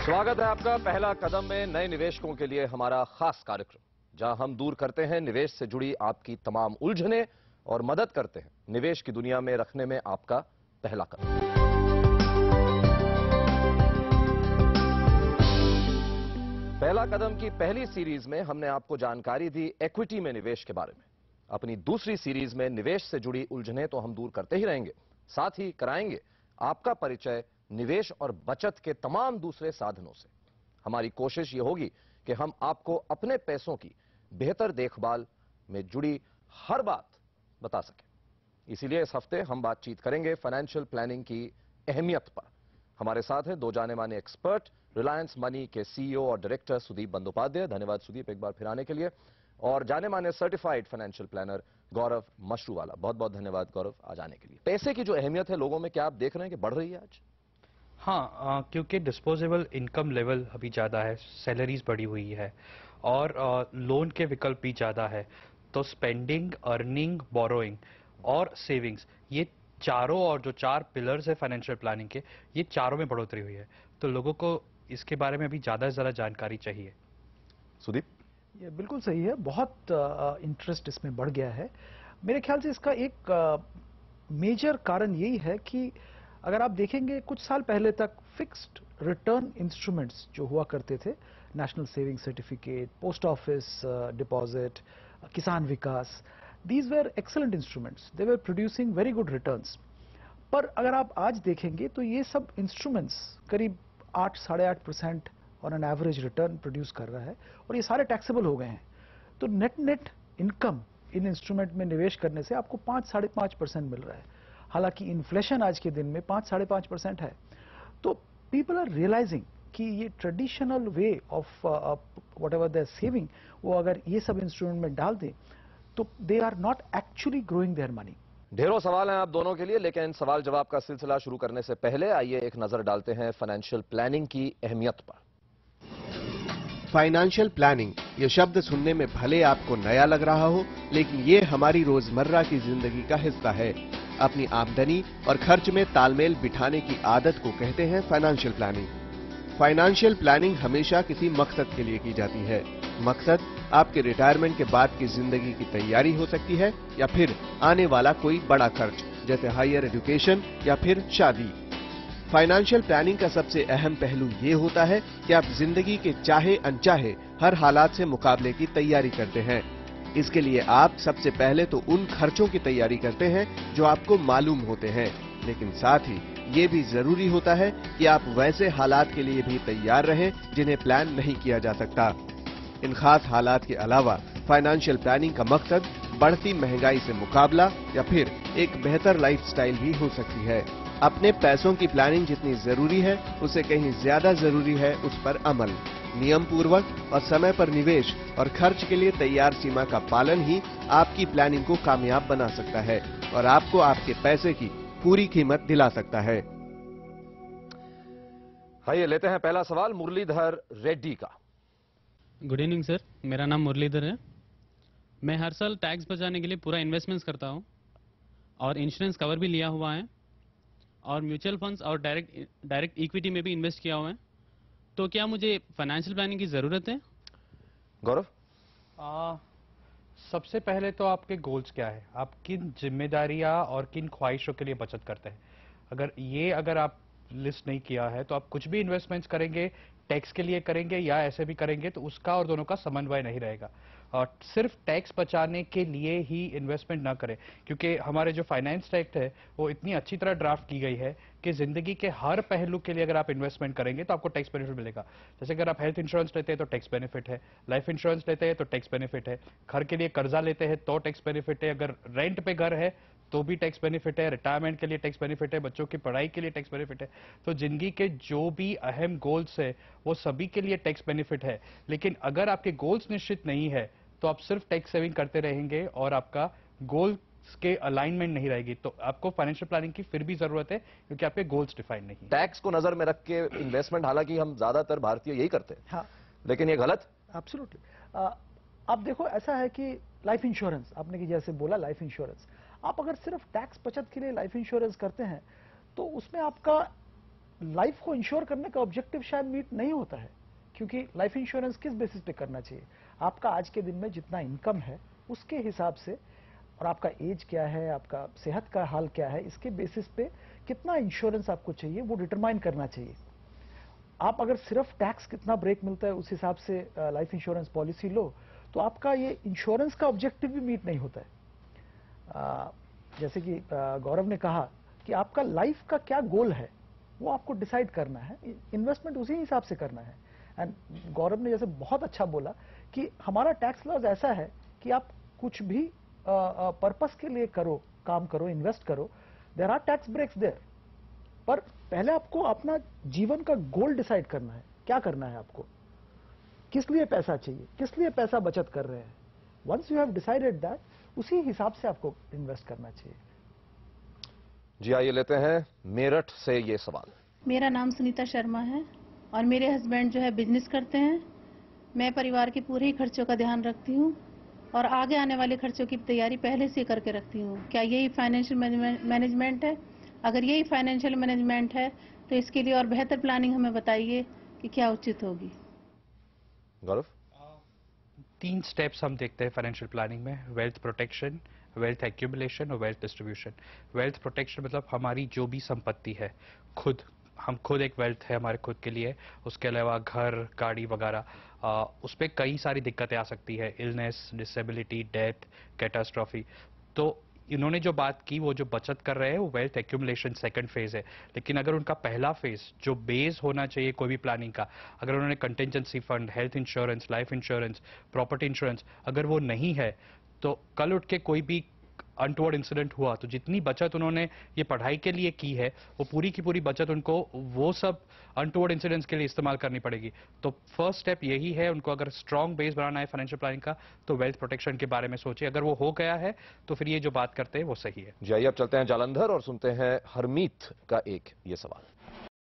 स्वागत है आपका पहला कदम में नए निवेशकों के लिए हमारा खास कार्यक्रम, जहां हम दूर करते हैं निवेश से जुड़ी आपकी तमाम उलझनें और मदद करते हैं निवेश की दुनिया में रखने में आपका पहला कदम। पहला कदम की पहली सीरीज में हमने आपको जानकारी दी इक्विटी में निवेश के बारे में। अपनी दूसरी सीरीज में निवेश से जुड़ी उलझनें तो हम दूर करते ही रहेंगे, साथ ही कराएंगे आपका परिचय निवेश और बचत के तमाम दूसरे साधनों से। हमारी कोशिश यह होगी कि हम आपको अपने पैसों की बेहतर देखभाल में जुड़ी हर बात बता सकें। इसीलिए इस हफ्ते हम बातचीत करेंगे फाइनेंशियल प्लानिंग की अहमियत पर। हमारे साथ हैं दो जाने माने एक्सपर्ट, रिलायंस मनी के सीईओ और डायरेक्टर सुदीप बंदोपाध्याय। धन्यवाद सुदीप एक बार फिर आने के लिए। और जाने माने सर्टिफाइड फाइनेंशियल प्लानर गौरव मशरूवाला। बहुत बहुत धन्यवाद गौरव आज आने के लिए। पैसे की जो अहमियत है लोगों में, क्या आप देख रहे हैं कि बढ़ रही है आज? हाँ, क्योंकि डिस्पोजेबल इनकम लेवल अभी ज़्यादा है, सैलरीज बढ़ी हुई है और लोन के विकल्प भी ज़्यादा है, तो स्पेंडिंग, अर्निंग, बोरोइंग और सेविंग्स, ये चारों और जो चार पिलर्स है फाइनेंशियल प्लानिंग के, ये चारों में बढ़ोतरी हुई है। तो लोगों को इसके बारे में अभी ज़्यादा से ज़्यादा जानकारी चाहिए। सुदीप? ये बिल्कुल सही है, बहुत इंटरेस्ट इसमें बढ़ गया है। मेरे ख्याल से इसका एक मेजर कारण यही है कि अगर आप देखेंगे कुछ साल पहले तक फिक्स्ड रिटर्न इंस्ट्रूमेंट्स जो हुआ करते थे, national saving certificate, post office deposit, Kisan Vikas, these were excellent instruments, they were producing very good returns. पर अगर आप आज देखेंगे तो ये सब इंस्ट्रूमेंट्स करीब 8-8.5% on an average return produce कर रहा है और ये सारे टैक्सेबल हो गए हैं। तो नेट इनकम इन इंस्ट्रूमेंट में निवेश करने से आपको 5-5.5% मिल रहा है। हालांकि इन्फ्लेशन आज के दिन में 5-5.5% है। तो पीपल आर रियलाइजिंग कि ये traditional way of whatever they're saving, वो अगर ये सब इंस्ट्रूमेंट में डाल दें तो they are not actually growing their money. ढेरों सवाल हैं आप दोनों के लिए, लेकिन सवाल जवाब का सिलसिला शुरू करने से पहले आइए एक नजर डालते हैं फाइनेंशियल प्लानिंग की अहमियत पर। फाइनेंशियल प्लानिंग, ये शब्द सुनने में भले आपको नया लग रहा हो, लेकिन ये हमारी रोजमर्रा की जिंदगी का हिस्सा है। अपनी आमदनी और खर्च में तालमेल बिठाने की आदत को कहते हैं फाइनेंशियल प्लानिंग। फाइनेंशियल प्लानिंग हमेशा किसी मकसद के लिए की जाती है। मकसद आपके रिटायरमेंट के बाद की जिंदगी की तैयारी हो सकती है या फिर आने वाला कोई बड़ा खर्च, जैसे हायर एजुकेशन या फिर शादी। फाइनेंशियल प्लानिंग का सबसे अहम पहलू ये होता है कि आप जिंदगी के चाहे अनचाहे हर हालात से मुकाबले की तैयारी करते हैं। इसके लिए आप सबसे पहले तो उन खर्चों की तैयारी करते हैं जो आपको मालूम होते हैं, लेकिन साथ ही ये भी जरूरी होता है कि आप वैसे हालात के लिए भी तैयार रहें जिन्हें प्लान नहीं किया जा सकता। इन खास हालात के अलावा फाइनेंशियल प्लानिंग का मकसद बढ़ती महंगाई से मुकाबला या फिर एक बेहतर लाइफस्टाइल भी हो सकती है। अपने पैसों की प्लानिंग जितनी जरूरी है, उससे कहीं ज्यादा जरूरी है उस पर अमल। नियम पूर्वक और समय पर निवेश और खर्च के लिए तैयार सीमा का पालन ही आपकी प्लानिंग को कामयाब बना सकता है और आपको आपके पैसे की पूरी कीमत दिला सकता है। आइए लेते हैं पहला सवाल मुरलीधर रेड्डी का। गुड इवनिंग सर, मेरा नाम मुरलीधर है। मैं हर साल टैक्स बचाने के लिए पूरा इन्वेस्टमेंट्स करता हूँ और इंश्योरेंस कवर भी लिया हुआ है और म्यूचुअल फंड्स और डायरेक्ट इक्विटी में भी इन्वेस्ट किया हुआ है। तो क्या मुझे फाइनेंशियल प्लानिंग की ज़रूरत है? गौरव? सबसे पहले तो आपके गोल्स क्या है, आप किन जिम्मेदारियां और किन ख्वाहिशों के लिए बचत करते हैं। अगर आप लिस्ट नहीं किया है तो आप कुछ भी इन्वेस्टमेंट्स करेंगे, टैक्स के लिए करेंगे या ऐसे भी करेंगे, तो उसका और दोनों का समन्वय नहीं रहेगा। और सिर्फ टैक्स बचाने के लिए ही इन्वेस्टमेंट ना करें, क्योंकि हमारे जो फाइनेंस एक्ट है वो इतनी अच्छी तरह ड्राफ्ट की गई है कि जिंदगी के हर पहलू के लिए अगर आप इन्वेस्टमेंट करेंगे तो आपको टैक्स बेनिफिट मिलेगा। जैसे अगर आप हेल्थ इंश्योरेंस लेते हैं तो टैक्स बेनिफिट है, लाइफ इंश्योरेंस लेते हैं तो टैक्स बेनिफिट है, घर के लिए कर्जा लेते हैं तो टैक्स बेनिफिट है, अगर रेंट पे घर है तो भी टैक्स बेनिफिट है, रिटायरमेंट के लिए टैक्स बेनिफिट है, बच्चों की पढ़ाई के लिए टैक्स बेनिफिट है। तो जिंदगी के जो भी अहम गोल्स है वो सभी के लिए टैक्स बेनिफिट है। लेकिन अगर आपके गोल्स निश्चित नहीं है तो आप सिर्फ टैक्स सेविंग करते रहेंगे और आपका गोल्स के अलाइनमेंट नहीं रहेगी। तो आपको फाइनेंशियल प्लानिंग की फिर भी जरूरत है, क्योंकि आपके गोल्स डिफाइन नहीं है। टैक्स को नजर में रख के इन्वेस्टमेंट, हालांकि हम ज्यादातर भारतीय यही करते हैं, हाँ, लेकिन ये गलत। एब्सोल्युटली। अब देखो, ऐसा है कि लाइफ इंश्योरेंस, आपने कि जैसे बोला लाइफ इंश्योरेंस, आप अगर सिर्फ टैक्स बचत के लिए लाइफ इंश्योरेंस करते हैं तो उसमें आपका लाइफ को इंश्योर करने का ऑब्जेक्टिव शायद मीट नहीं होता है, क्योंकि लाइफ इंश्योरेंस किस बेसिस पे करना चाहिए? आपका आज के दिन में जितना इनकम है उसके हिसाब से, और आपका एज क्या है, आपका सेहत का हाल क्या है, इसके बेसिस पे कितना इंश्योरेंस आपको चाहिए वो डिटरमाइन करना चाहिए। आप अगर सिर्फ टैक्स कितना ब्रेक मिलता है उस हिसाब से लाइफ इंश्योरेंस पॉलिसी लो, तो आपका ये इंश्योरेंस का ऑब्जेक्टिव भी मीट नहीं होता है। जैसे कि गौरव ने कहा कि आपका लाइफ का क्या गोल है वो आपको डिसाइड करना है, इन्वेस्टमेंट उसी हिसाब से करना है। एंड गौरव ने जैसे बहुत अच्छा बोला कि हमारा टैक्स लॉज ऐसा है कि आप कुछ भी पर्पस के लिए करो, काम करो, इन्वेस्ट करो, there are tax breaks there. पर पहले आपको अपना जीवन का गोल डिसाइड करना है, क्या करना है आपको, किस लिए पैसा चाहिए, किस लिए पैसा बचत कर रहे हैं। Once you have decided that, उसी हिसाब से आपको इन्वेस्ट करना चाहिए। जी आइए लेते हैं मेरठ से ये सवाल। मेरा नाम सुनीता शर्मा है और मेरे हस्बैंड जो है बिजनेस करते हैं। मैं परिवार के पूरे ही खर्चों का ध्यान रखती हूँ और आगे आने वाले खर्चों की तैयारी पहले से करके रखती हूँ। क्या यही फाइनेंशियल मैनेजमेंट है? अगर यही फाइनेंशियल मैनेजमेंट है तो इसके लिए और बेहतर प्लानिंग हमें बताइए कि क्या उचित होगी। गौरव, 3 स्टेप्स हम देखते हैं फाइनेंशियल प्लानिंग में: वेल्थ प्रोटेक्शन, वेल्थ एक्यूमुलेशन और वेल्थ डिस्ट्रीब्यूशन। वेल्थ प्रोटेक्शन मतलब हमारी जो भी संपत्ति है, हम खुद एक वेल्थ है हमारे खुद के लिए, उसके अलावा घर, गाड़ी वगैरह, उस पर कई सारी दिक्कतें आ सकती है, इलनेस, डिसेबिलिटी, डेथ, कैटास्ट्रॉफी। तो इन्होंने जो बात की, वो जो बचत कर रहे हैं वो वेल्थ एक्यूमुलेशन सेकंड फेज है। लेकिन अगर उनका पहला फेज जो बेस होना चाहिए कोई भी प्लानिंग का, अगर उन्होंने contingency fund, health insurance, life insurance, property insurance, अगर वो नहीं है, तो कल उठ के कोई भी अनटुवर्ड इंसिडेंट हुआ तो जितनी बचत उन्होंने ये पढ़ाई के लिए की है, वो पूरी की पूरी बचत उनको वो सब अनटुवर्ड इंसिडेंट्स के लिए इस्तेमाल करनी पड़ेगी। तो फर्स्ट स्टेप यही है, उनको अगर स्ट्रांग बेस बनाना है फाइनेंशियल प्लानिंग का, तो वेल्थ प्रोटेक्शन के बारे में सोचिए। अगर वो हो गया है तो फिर ये जो बात करते हैं वो सही है। जी आइए अब चलते हैं जालंधर और सुनते हैं हरमीत का एक ये सवाल।